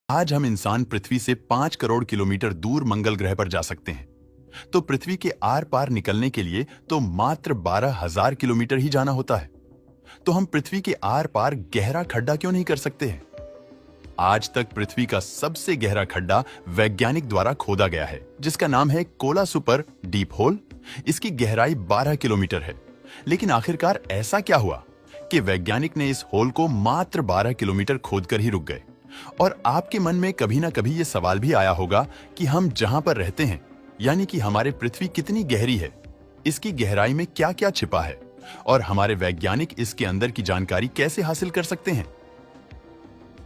आज हम इंसान पृथ्वी से 5 करोड़ किलोमीटर दूर मंगल ग्रह पर जा सकते हैं, तो पृथ्वी के आर पार निकलने के लिए तो मात्र 12,000 किलोमीटर ही जाना होता है। तो हम पृथ्वी के आर पार गहरा खड्डा क्यों नहीं कर सकते हैं? आज तक पृथ्वी का सबसे गहरा खड्डा वैज्ञानिक द्वारा खोदा गया है, जिसका नाम है कोला सुपर डीप होल। इसकी गहराई 12 किलोमीटर है। लेकिन आखिरकार ऐसा क्या हुआ कि वैज्ञानिक ने इस होल को मात्र 12 किलोमीटर खोदकर ही रुक गए? और आपके मन में कभी ना कभी यह सवाल भी आया होगा कि हम जहां पर रहते हैं, यानी कि हमारे पृथ्वी कितनी गहरी है, इसकी गहराई में क्या क्या छिपा है और हमारे वैज्ञानिक इसके अंदर की जानकारी कैसे हासिल कर सकते हैं?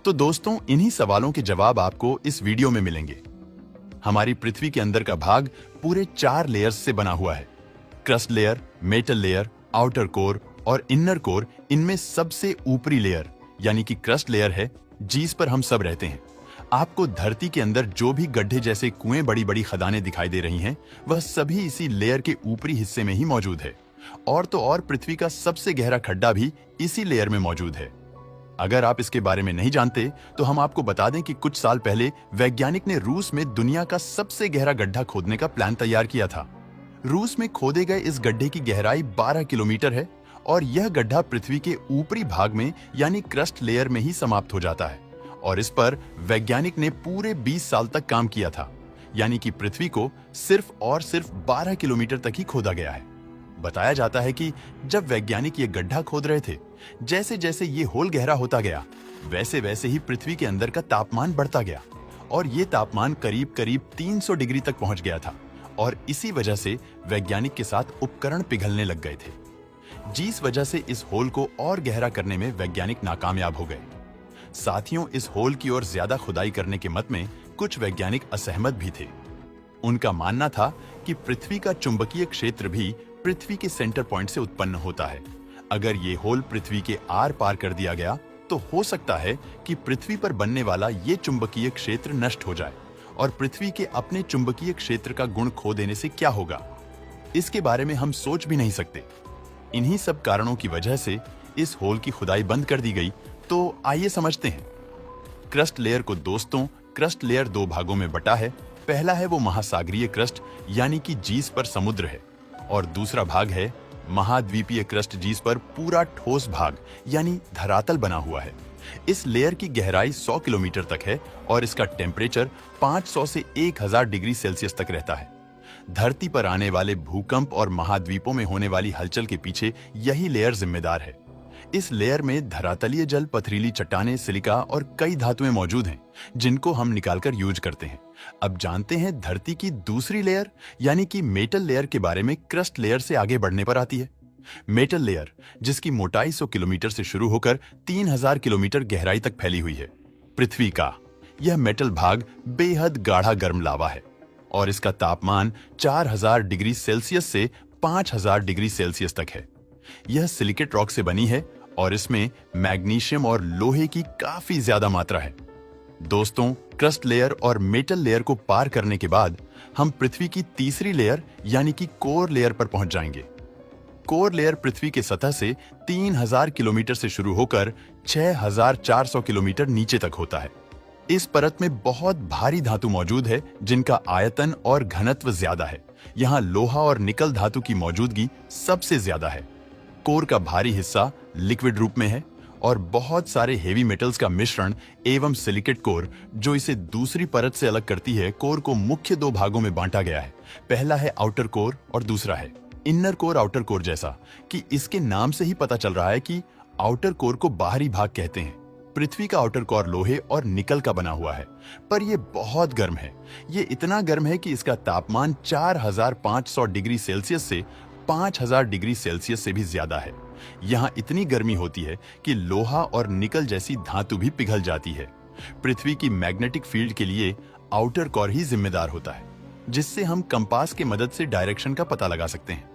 तो दोस्तों, इन्हीं सवालों के जवाब आपको इस वीडियो में मिलेंगे। हमारी पृथ्वी के अंदर का भाग पूरे 4 लेयर्स से बना हुआ है। Crust layer, metal layer, outer core और इनर कोर इनमें सबसे ऊपरी लेयर यानी कि क्रस्ट लेयर है, जिस पर हम सब रहते हैं। आपको धरती के अंदर जो भी गड्ढे जैसे कुएं, बड़ी बड़ी खदानें दिखाई दे रही हैं, वह सभी इसी लेयर के ऊपरी हिस्से में ही मौजूद है। और तो और पृथ्वी का सबसे गहरा खड्डा भी इसी लेयर में मौजूद है। अगर आप इसके बारे में नहीं जानते तो हम आपको बता दें कि कुछ साल पहले वैज्ञानिक ने रूस में दुनिया का सबसे गहरा गड्ढा खोदने का प्लान तैयार किया था। रूस में खोदे गए इस गड्ढे की गहराई 12 किलोमीटर है और यह गड्ढा पृथ्वी के ऊपरी भाग में यानी क्रस्ट लेयर में ही समाप्त हो जाता है। और इस पर वैज्ञानिक ने पूरे 20 साल तक काम किया था, यानी कि पृथ्वी को सिर्फ और सिर्फ 12 किलोमीटर तक ही खोदा गया है। बताया जाता है कि जब वैज्ञानिक ये गड्ढा खोद रहे थे, जैसे जैसे ये होल गहरा होता गया, वैसे वैसे ही पृथ्वी के अंदर का तापमान बढ़ता गया और ये तापमान करीब करीब 300 डिग्री तक पहुंच गया था। और इसी वजह से वैज्ञानिक के साथ उपकरण पिघलने लग गए थे, जिस वजह से इस होल को और गहरा करने में वैज्ञानिक नाकामयाब हो गए। साथियों, इस होल की ओर ज्यादा खुदाई करने के मत में कुछ वैज्ञानिक असहमत भी थे। उनका मानना था कि पृथ्वी का चुंबकीय क्षेत्र भी पृथ्वी के सेंटर पॉइंट से उत्पन्न होता है। अगर ये होल पृथ्वी के आर पार कर दिया गया तो हो सकता है कि पृथ्वी पर बनने वाला ये चुंबकीय क्षेत्र नष्ट हो जाए। और पृथ्वी के अपने चुंबकीय क्षेत्र का गुण खो देने से क्या होगा, इसके बारे में हम सोच भी नहीं सकते। इन्हीं सब कारणों की वजह से इस होल की खुदाई बंद कर दी गई। तो आइए समझते हैं। क्रस्ट लेयर को दोस्तों, क्रस्ट लेयर 2 भागों में बटा है। पहला है वो महासागरीय क्रस्ट यानी कि जिस पर समुद्र है, और दूसरा भाग है महाद्वीपीय क्रस्ट, जिस पर पूरा ठोस भाग यानी धरातल बना हुआ है। इस लेयर की गहराई 100 किलोमीटर तक है और इसका टेम्परेचर 500 से 1000 डिग्री सेल्सियस तक रहता है। धरती पर आने वाले भूकंप और महाद्वीपों में होने वाली हलचल के पीछे यही लेयर जिम्मेदार है। इस लेयर में धरातलीय जल, पथरीली चट्टानें, सिलिका और कई धातुएं मौजूद हैं, जिनको हम निकालकर यूज करते हैं। अब जानते हैं धरती की दूसरी लेयर यानी कि मेटल लेयर के बारे में। क्रस्ट लेयर से आगे बढ़ने पर आती है मेटल लेयर, जिसकी मोटाई 100 किलोमीटर से शुरू होकर 3000 किलोमीटर गहराई तक फैली हुई है। पृथ्वी का यह मेटल भाग बेहद गाढ़ा गर्म लावा है और इसका तापमान 4000 डिग्री सेल्सियस से 5000 डिग्री सेल्सियस तक है। यह सिलिकेट रॉक से बनी है और इसमें मैग्नीशियम और लोहे की काफी ज्यादा मात्रा है। दोस्तों, क्रस्ट लेयर और मेटल लेयर को पार करने के बाद हम पृथ्वी की तीसरी लेयर यानी कि कोर लेयर पर पहुंच जाएंगे। कोर लेयर पृथ्वी के सतह से 3000 किलोमीटर से शुरू होकर 6400 किलोमीटर नीचे तक होता है। इस परत में बहुत भारी धातु मौजूद है, जिनका आयतन और घनत्व ज्यादा है। यहाँ लोहा और निकल धातु की मौजूदगी सबसे ज्यादा है। कोर का भारी हिस्सा लिक्विड रूप में है और बहुत सारे हेवी मेटल्स का मिश्रण एवं सिलिकेट कोर, जो इसे दूसरी परत से अलग करती है। कोर को मुख्य 2 भागों में बांटा गया है। पहला है आउटर कोर और दूसरा है इनर कोर। आउटर कोर, जैसा कि इसके नाम से ही पता चल रहा है कि आउटर कोर को बाहरी भाग कहते हैं। पृथ्वी का आउटर कोर लोहे और निकल का बना हुआ है, पर यह बहुत गर्म है। यह इतना गर्म है कि इसका तापमान 4500 डिग्री सेल्सियस से 5000 डिग्री सेल्सियस से भी ज्यादा है। यहाँ इतनी गर्मी होती है कि लोहा और निकल जैसी धातु भी पिघल जाती है। पृथ्वी की मैग्नेटिक फील्ड के लिए आउटर कोर ही जिम्मेदार होता है, जिससे हम कंपास की मदद से डायरेक्शन का पता लगा सकते हैं।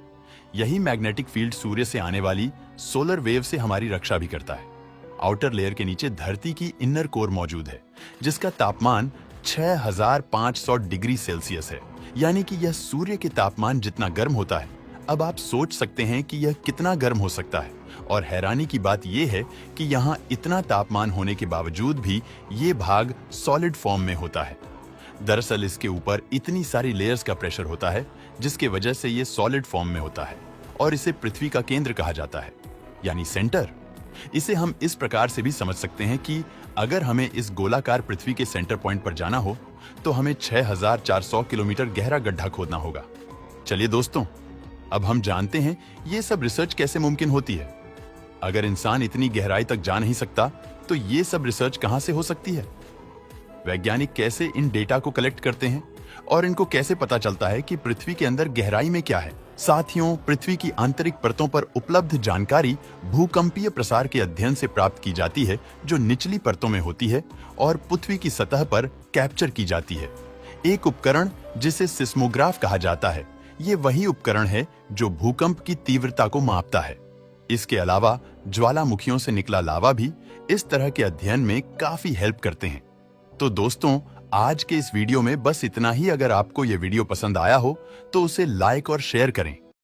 यही मैग्नेटिक फील्ड सूर्य से आने वाली सोलर वेव से हमारी रक्षा भी करता है। आउटर लेयर के नीचे धरती की इनर कोर मौजूद है, जिसका तापमान 6500 डिग्री सेल्सियस है। यानी कि यह सूर्य के तापमान जितना गर्म होता है। अब आप सोच सकते हैं कि यह कितना गर्म हो सकता है, और हैरानी की बात यह है कि यहाँ इतना तापमान होने के बावजूद भी ये भाग सॉलिड फॉर्म में होता है। दरअसल इसके ऊपर इतनी सारी लेयर्स का प्रेशर होता है जिसकी वजह से ये सॉलिड फॉर्म में होता है, और इसे पृथ्वी का केंद्र कहा जाता है, यानी सेंटर। इसे हम इस प्रकार से भी समझ सकते हैं कि अगर हमें इस गोलाकार पृथ्वी के सेंटर पॉइंट पर जाना हो तो हमें 6400 किलोमीटर गहरा गड्ढा खोदना होगा। चलिए दोस्तों, अब हम जानते हैं ये सब रिसर्च कैसे मुमकिन होती है। अगर इंसान इतनी गहराई तक जा नहीं सकता तो ये सब रिसर्च कहां से हो सकती है? वैज्ञानिक कैसे इन डेटा को कलेक्ट करते हैं और इनको कैसे पता चलता है कि पृथ्वी के अंदर गहराई में क्या है? साथियों, पृथ्वी की आंतरिक परतों पर उपलब्ध जानकारी भूकंपीय प्रसार के अध्ययन से प्राप्त की जाती है, जो निचली परतों में होती है और पृथ्वी की सतह पर कैप्चर की जाती है। एक उपकरण जिसे सिस्मोग्राफ कहा जाता है, ये वही उपकरण है जो भूकंप की तीव्रता को मापता है। इसके अलावा ज्वालामुखियों से निकला लावा भी इस तरह के अध्ययन में काफी हेल्प करते हैं। तो दोस्तों, आज के इस वीडियो में बस इतना ही। अगर आपको ये वीडियो पसंद आया हो तो उसे लाइक और शेयर करें।